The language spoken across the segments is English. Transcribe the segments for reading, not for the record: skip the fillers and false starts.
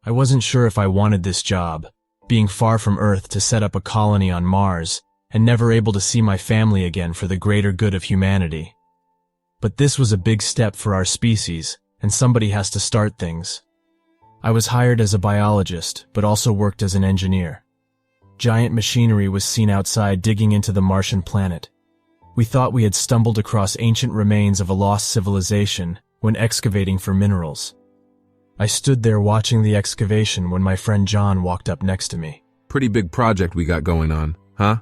I wasn't sure if I wanted this job, being far from Earth to set up a colony on Mars, and never able to see my family again for the greater good of humanity. But this was a big step for our species, and somebody has to start things. I was hired as a biologist, but also worked as an engineer. Giant machinery was seen outside digging into the Martian planet. We thought we had stumbled across ancient remains of a lost civilization when excavating for minerals. I stood there watching the excavation when my friend John walked up next to me. Pretty big project we got going on, huh?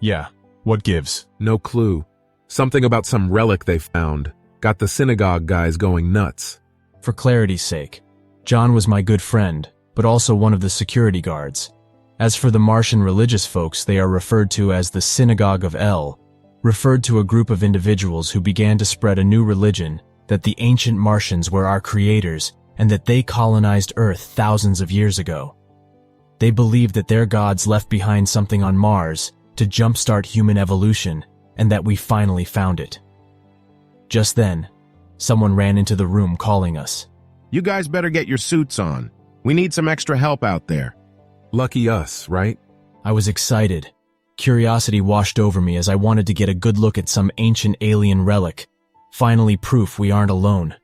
Yeah, what gives? No clue. Something about some relic they found. Got the Synagogue guys going nuts. For clarity's sake, John was my good friend, but also one of the security guards. As for the Martian religious folks, they are referred to as the Synagogue of El, referred to a group of individuals who began to spread a new religion, that the ancient Martians were our creators and that they colonized Earth thousands of years ago. They believed that their gods left behind something on Mars to jumpstart human evolution, and that we finally found it. Just then, someone ran into the room calling us. You guys better get your suits on. We need some extra help out there. Lucky us, right? I was excited. Curiosity washed over me as I wanted to get a good look at some ancient alien relic. Finally, proof we aren't alone.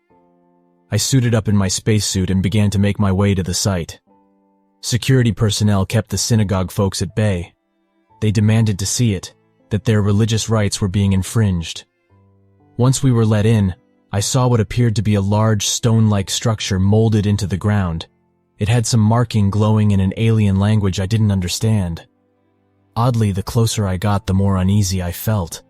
I suited up in my spacesuit and began to make my way to the site. Security personnel kept the synagogue folks at bay. They demanded to see it, that their religious rights were being infringed. Once we were let in, I saw what appeared to be a large stone-like structure molded into the ground. It had some marking glowing in an alien language I didn't understand. Oddly, the closer I got, the more uneasy I felt.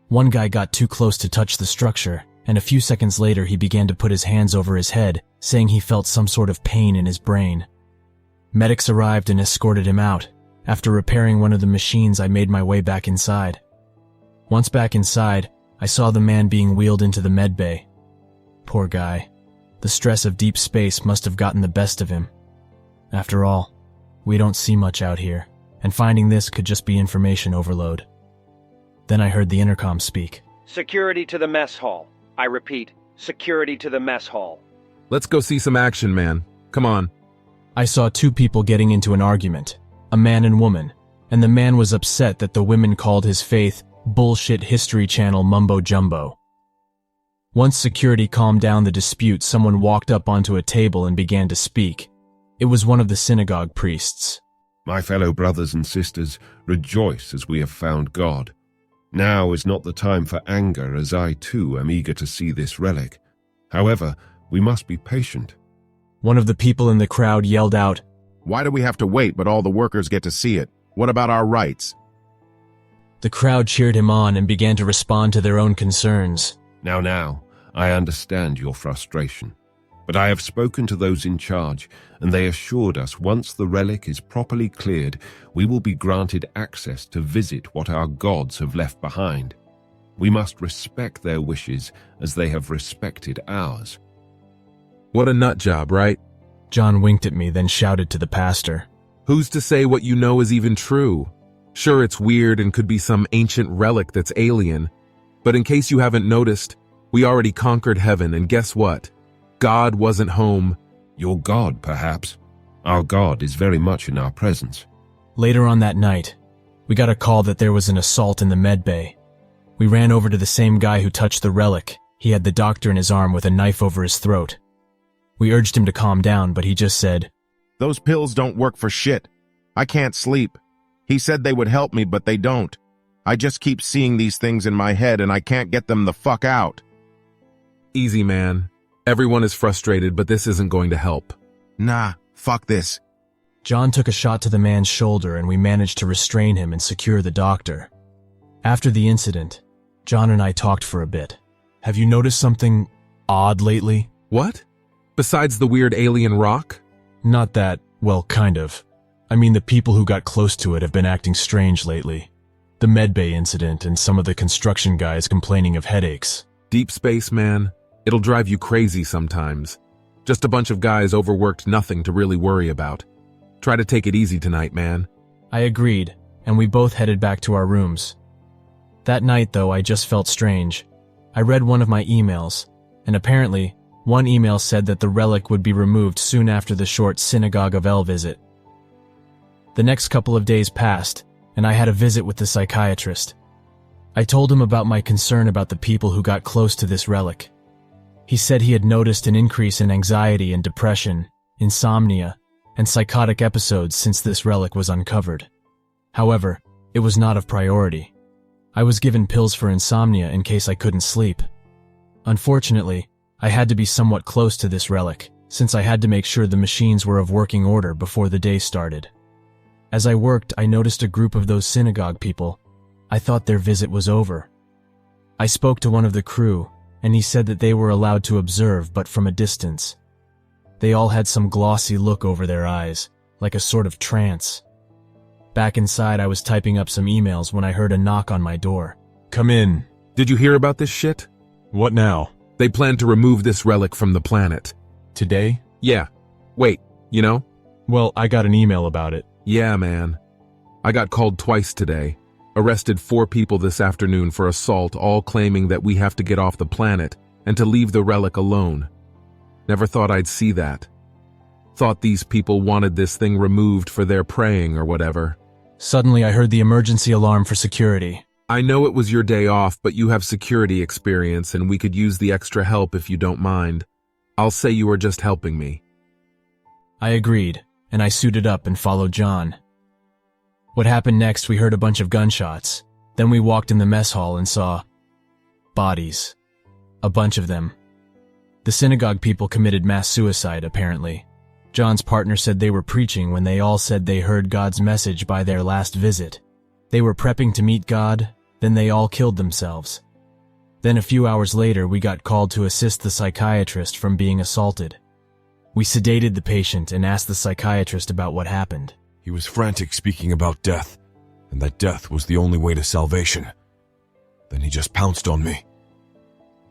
One guy got too close to touch the structure, and a few seconds later he began to put his hands over his head, saying he felt some sort of pain in his brain. Medics arrived and escorted him out. After repairing one of the machines, I made my way back inside. Once back inside, I saw the man being wheeled into the med bay. Poor guy. The stress of deep space must have gotten the best of him. After all, we don't see much out here, and finding this could just be information overload. Then I heard the intercom speak. Security to the mess hall. I repeat, security to the mess hall. Let's go see some action, man. Come on. I saw two people getting into an argument, a man and woman, and the man was upset that the women called his faith bullshit History Channel mumbo-jumbo. Once security calmed down the dispute, someone walked up onto a table and began to speak. It was one of the synagogue priests. My fellow brothers and sisters, rejoice as we have found God. Now is not the time for anger, as I too am eager to see this relic. However, we must be patient. One of the people in the crowd yelled out, Why do we have to wait but all the workers get to see it? What about our rights? The crowd cheered him on and began to respond to their own concerns. Now, I understand your frustration. But I have spoken to those in charge, and they assured us once the relic is properly cleared, we will be granted access to visit what our gods have left behind. We must respect their wishes as they have respected ours. What a nut job, right? John winked at me, then shouted to the pastor. Who's to say what you know is even true? Sure, it's weird and could be some ancient relic that's alien, but in case you haven't noticed, we already conquered heaven, and guess what? God wasn't home. Your God, perhaps. Our God is very much in our presence. Later on that night, we got a call that there was an assault in the med bay. We ran over to the same guy who touched the relic. He had the doctor in his arm with a knife over his throat. We urged him to calm down, but he just said, Those pills don't work for shit. I can't sleep. He said they would help me, but they don't. I just keep seeing these things in my head and I can't get them the fuck out. Easy, man. Everyone is frustrated, but this isn't going to help. Nah, fuck this. John took a shot to the man's shoulder and we managed to restrain him and secure the doctor. After the incident, John and I talked for a bit. Have you noticed something odd lately? What? Besides the weird alien rock? Not that, well, kind of. I mean, the people who got close to it have been acting strange lately. The medbay incident and some of the construction guys complaining of headaches. Deep space, man. It'll drive you crazy sometimes. Just a bunch of guys overworked nothing to really worry about. Try to take it easy tonight, man. I agreed, and we both headed back to our rooms. That night, though, I just felt strange. I read one of my emails, and apparently, One email said that the relic would be removed soon after the short Synagogue of El visit. The next couple of days passed, and I had a visit with the psychiatrist. I told him about my concern about the people who got close to this relic. He said he had noticed an increase in anxiety and depression, insomnia, and psychotic episodes since this relic was uncovered. However, it was not of priority. I was given pills for insomnia in case I couldn't sleep. Unfortunately, I had to be somewhat close to this relic, since I had to make sure the machines were of working order before the day started. As I worked, I noticed a group of those synagogue people. I thought their visit was over. I spoke to one of the crew, and he said that they were allowed to observe, but from a distance. They all had some glossy look over their eyes, like a sort of trance. Back inside, I was typing up some emails when I heard a knock on my door. Come in. Did you hear about this shit? What now? They plan to remove this relic from the planet. Today? Yeah. Wait, you know? Well, I got an email about it. Yeah, man. I got called twice today. Arrested 4 people this afternoon for assault, all claiming that we have to get off the planet and to leave the relic alone. Never thought I'd see that. Thought these people wanted this thing removed for their praying or whatever. Suddenly, I heard the emergency alarm for security. I know it was your day off, but you have security experience and we could use the extra help if you don't mind. I'll say you are just helping me. I agreed, and I suited up and followed John. What happened next, we heard a bunch of gunshots. Then we walked in the mess hall and saw bodies. A bunch of them. The synagogue people committed mass suicide, apparently. John's partner said they were preaching when they all said they heard God's message by their last visit. They were prepping to meet God, then they all killed themselves. Then a few hours later, we got called to assist the psychiatrist from being assaulted. We sedated the patient and asked the psychiatrist about what happened. He was frantic, speaking about death, and that death was the only way to salvation. Then he just pounced on me.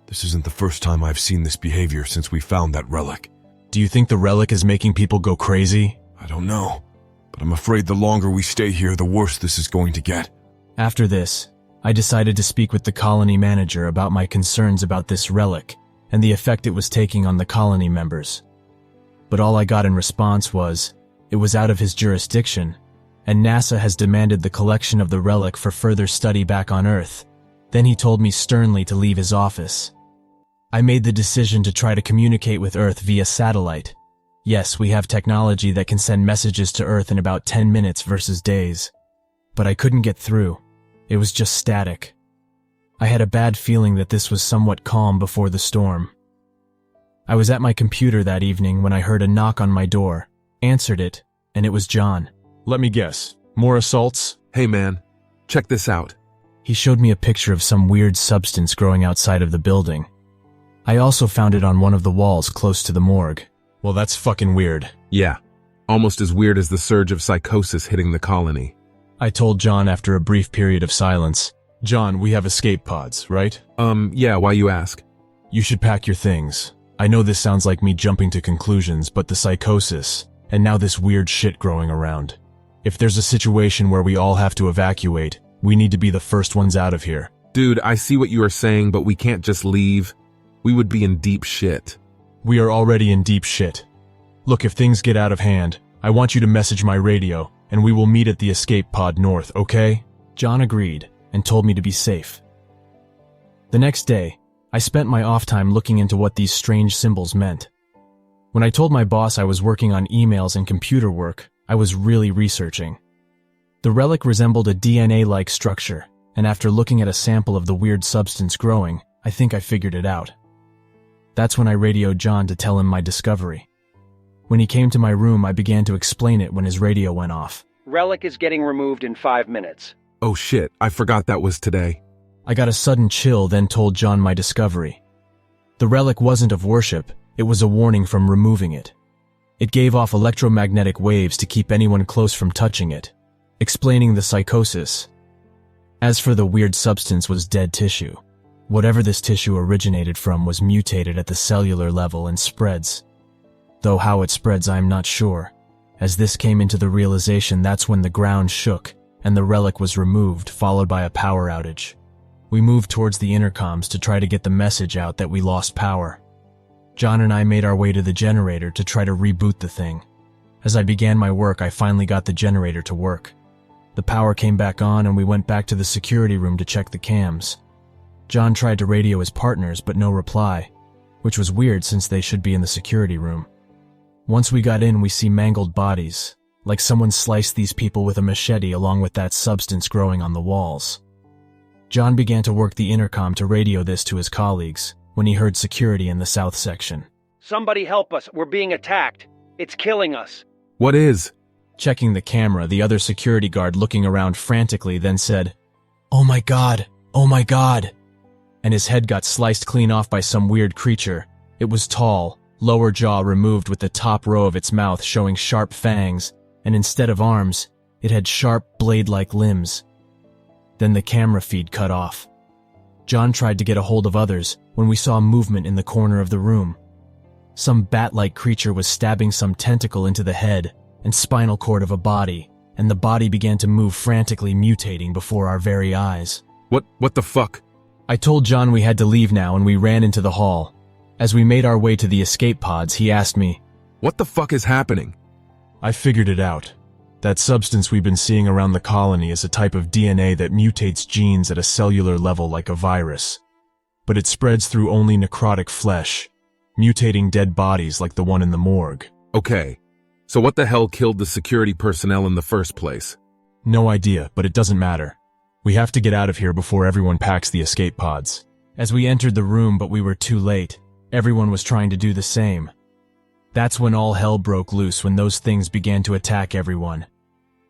This isn't the first time I've seen this behavior since we found that relic. Do you think the relic is making people go crazy? I don't know, but I'm afraid the longer we stay here, the worse this is going to get. After this, I decided to speak with the colony manager about my concerns about this relic and the effect it was taking on the colony members. But all I got in response was, it was out of his jurisdiction, and NASA has demanded the collection of the relic for further study back on Earth. Then he told me sternly to leave his office. I made the decision to try to communicate with Earth via satellite. Yes, we have technology that can send messages to Earth in about 10 minutes versus days. But I couldn't get through. It was just static. I had a bad feeling that this was somewhat calm before the storm. I was at my computer that evening when I heard a knock on my door, answered it, and it was John. Let me guess. More assaults? Hey man, check this out. He showed me a picture of some weird substance growing outside of the building. I also found it on one of the walls close to the morgue. Well, that's fucking weird. Yeah, almost as weird as the surge of psychosis hitting the colony. I told John after a brief period of silence. John, we have escape pods, right? Yeah, why you ask? You should pack your things. I know this sounds like me jumping to conclusions, but the psychosis, and now this weird shit growing around. If there's a situation where we all have to evacuate, we need to be the first ones out of here. Dude, I see what you are saying, but we can't just leave. We would be in deep shit. We are already in deep shit. Look, if things get out of hand, I want you to message my radio, and we will meet at the escape pod north, okay? John agreed and told me to be safe. The next day, I spent my off time looking into what these strange symbols meant. When I told my boss I was working on emails and computer work, I was really researching. The relic resembled a DNA-like structure, and after looking at a sample of the weird substance growing, I think I figured it out. That's when I radioed John to tell him my discovery. When he came to my room, I began to explain it when his radio went off. Relic is getting removed in 5 minutes. Oh shit, I forgot that was today. I got a sudden chill, then told John my discovery. The relic wasn't of worship, it was a warning from removing it. It gave off electromagnetic waves to keep anyone close from touching it, explaining the psychosis. As for the weird substance was dead tissue. Whatever this tissue originated from was mutated at the cellular level and spreads. Though how it spreads I'm not sure. As this came into the realization, that's when the ground shook and the relic was removed, followed by a power outage. We moved towards the intercoms to try to get the message out that we lost power. John and I made our way to the generator to try to reboot the thing. As I began my work, I finally got the generator to work. The power came back on and we went back to the security room to check the cams. John tried to radio his partners, but no reply, which was weird since they should be in the security room. Once we got in, we see mangled bodies, like someone sliced these people with a machete along with that substance growing on the walls. John began to work the intercom to radio this to his colleagues when he heard security in the south section. Somebody help us. We're being attacked. It's killing us. What is? Checking the camera, the other security guard looking around frantically then said, "Oh my God, oh my God." And his head got sliced clean off by some weird creature. It was tall, lower jaw removed with the top row of its mouth showing sharp fangs, and instead of arms, it had sharp blade-like limbs. Then the camera feed cut off. John tried to get a hold of others when we saw movement in the corner of the room. Some bat-like creature was stabbing some tentacle into the head and spinal cord of a body, and the body began to move frantically, mutating before our very eyes. What the fuck? I told John we had to leave now and we ran into the hall. As we made our way to the escape pods, he asked me, What the fuck is happening? I figured it out. That substance we've been seeing around the colony is a type of DNA that mutates genes at a cellular level like a virus. But it spreads through only necrotic flesh, mutating dead bodies like the one in the morgue. Okay, so what the hell killed the security personnel in the first place? No idea, but it doesn't matter. We have to get out of here before everyone packs the escape pods. As we entered the room, but we were too late. Everyone was trying to do the same. That's when all hell broke loose, when those things began to attack everyone.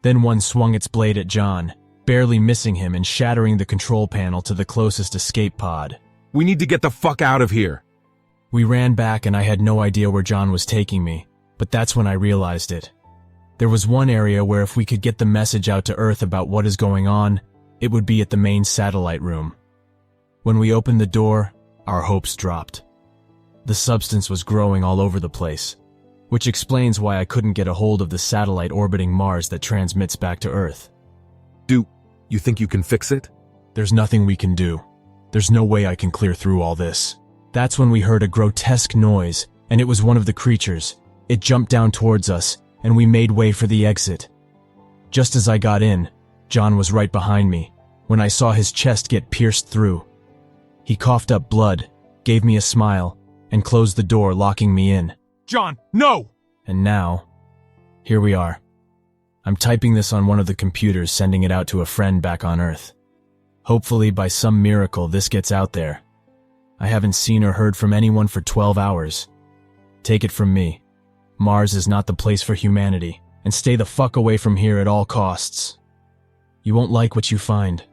Then one swung its blade at John, barely missing him and shattering the control panel to the closest escape pod. We need to get the fuck out of here. We ran back and I had no idea where John was taking me, but that's when I realized it. There was one area where if we could get the message out to Earth about what is going on, it would be at the main satellite room. When we opened the door, our hopes dropped. The substance was growing all over the place, which explains why I couldn't get a hold of the satellite orbiting Mars that transmits back to Earth. Do you think you can fix it? There's nothing we can do. There's no way I can clear through all this. That's when we heard a grotesque noise, and it was one of the creatures. It jumped down towards us, and we made way for the exit. Just as I got in, John was right behind me, when I saw his chest get pierced through. He coughed up blood, gave me a smile, and closed the door, locking me in. John, no! And now, here we are. I'm typing this on one of the computers, sending it out to a friend back on Earth. Hopefully, by some miracle, this gets out there. I haven't seen or heard from anyone for 12 hours. Take it from me. Mars is not the place for humanity, and stay the fuck away from here at all costs. You won't like what you find.